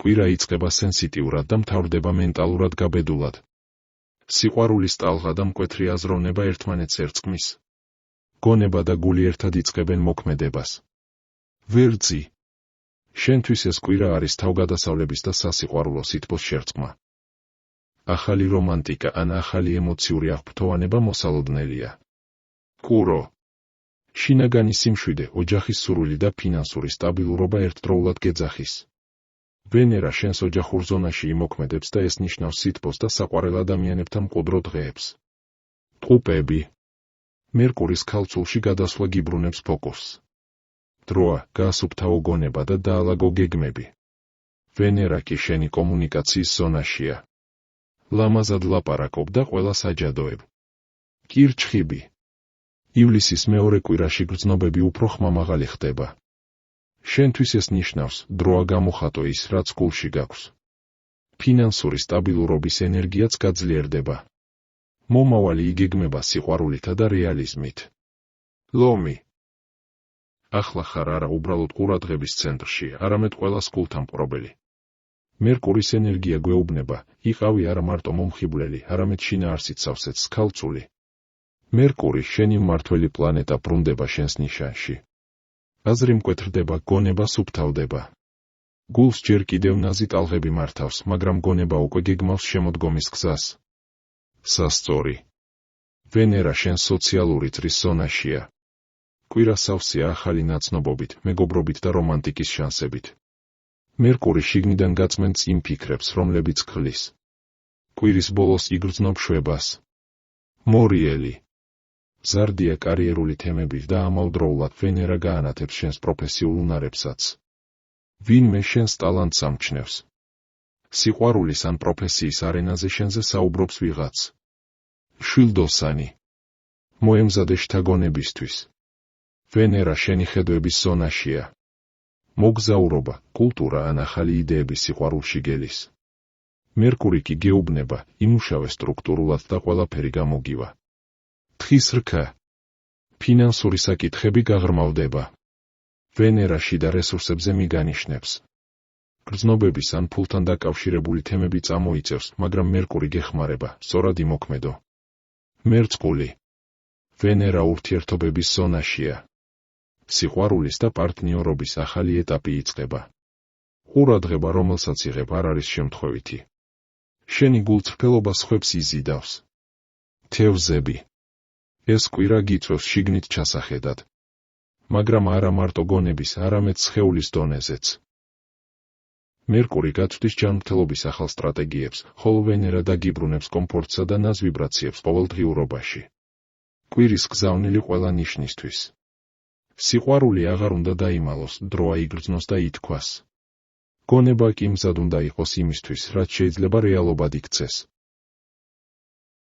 კვირა იწყება სენსიტიურად და მთავრდება მენტალურად გაბედულად. სიყვარულის ტალღა და მკვეთრი აზროვნება ერთმანეთს ერწყმის. გონება და გული ერთად იწყებენ მოქმედებას. ვერძი. შენთვის ეს კვირა არის თავგადასავლების და სასიყვარულო სითბოს შერწყმა. ახალი რომანტიკა ან ახალი ემოციური აღფრთოვანება მოსალოდნელია. კურო. შინაგანი სიმშვიდე, ოჯახის სურვილი და ფინანსური სტაბილურობა ერთდროულად გეძახის. ვენერა შენს ოჯახურ ზონაში იმოქმედებს და ეს ნიშნავს სითბოს და საყვარელ ადამიანებთან მყუდრო დღეებს. ტყუპები. მერკურის ქალწულში გადასვლა გიბრუნებს ფოკუსს. დროა, გაასუფთავო გონება და დაალაგო გეგმები. ვენერა კი შენი კომუნიკაციის ზონაშია. ლამაზად ლაპარაკობ და ყველას აჯადოებ. კირჩხიბი. ივლისის მეორე კვირაში გრძნობები უფრო ხმამაღალი ხდება. შენთვის ეს ნიშნავს, დროა გამოხატო ის, რაც გულში გაქვს. ფინანსური სტაბილურობის ენერგიაც გაძლიერდება. მომავალი იგეგმება სიყვარულითა და რეალიზმით. ლომი. ახლა ხარ არა უბრალოდ ყურადღების ცენტრში, არამედ ყველას გულთამპყრობელი. მერკურის ენერგია გვეუბნება, იყავი არა მარტო მომხიბვლელი, არამედ შინაარსით სავსეც ქალწული. მერკური, შენი მმართველი პლანეტა ბრუნდება შენს ნიშანში. აზრი მკვეთრდება, გონება სუფთავდება. გულს ჯერ კიდევ ნაზი ტალღები მართავს, მაგრამ გონება უკვე გეგმავს შემოდგომის გზას. სასწორი. ვენერა შენ სოციალური წრის ზონაშია. კვირა სავსეა ახალი ნაცნობობით, მეგობრობით და რომანტიკის შანსებით. მერკური შიგნიდან გაწმენდს იმ ფიქრებს, რომლებიც ქლის. კვირის ბოლოს იგრძნობ შვებას. მორიელი. ზარდია კარიერული თემები და ამავდროულად ვენერა გაანათებს შენს პროფესიულ უნარებსაც. ვინმე შენს ტალანტს ამჩნევს. სიყვარულის ან პროფესიის არენაზე შენზე საუბრობს ვიღაც. შვილდოსანი. მოემზადე შთაგონებისთვის. ვენერა შენი ხედვების ზონაშია. მოგზაურობა, კულტურა ან ახალი იდეების სიყვარულში გელის. მერკური კი გეუბნება, იმუშავე სტრუქტურულად და ყველაფერი გამოგივა. თხის რქა. ფინანსური საკითხები გაღრმავდება. ვენერა შიდა რესურსებზე მიგანიშნებს. გრძნობების ან ფულთან დაკავშირებული თემები წამოიწევს, მაგრამ მერკური გეხმარება, სწორად იმოქმედო. მერწყული. ვენერა ურთიერთობების ზონაშია. სიყვარულის და პარტნიორობის ახალი ეტაპი იწყება. ყურადღება, რომელსაც იღებ, არ არის შემთხვევითი. შენი გულწრფელობა სხვებს იზიდავს. თევზები. ეს კვირა გიწვევს შიგნით ჩასახედად. მაგრამ არა მარტო გონების, არამედ სხეულის დონეზეც. მერკური გაწვდის ჯანმრთელობის ახალ სტრატეგიებს, ხოლო ვენერა დაგიბრუნებს კომფორტსა და ნაზ ვიბრაციებს ყოველდღიურობაში. კვირის გზავნილი ყველა ნიშნისთვის. სიყვარული აღარ უნდა დაიმალოს, დროა იგრძნოს და ითქვას. გონება კი მზად უნდა იყოს იმისთვის, რაც შეიძლება რეალობად იქცეს.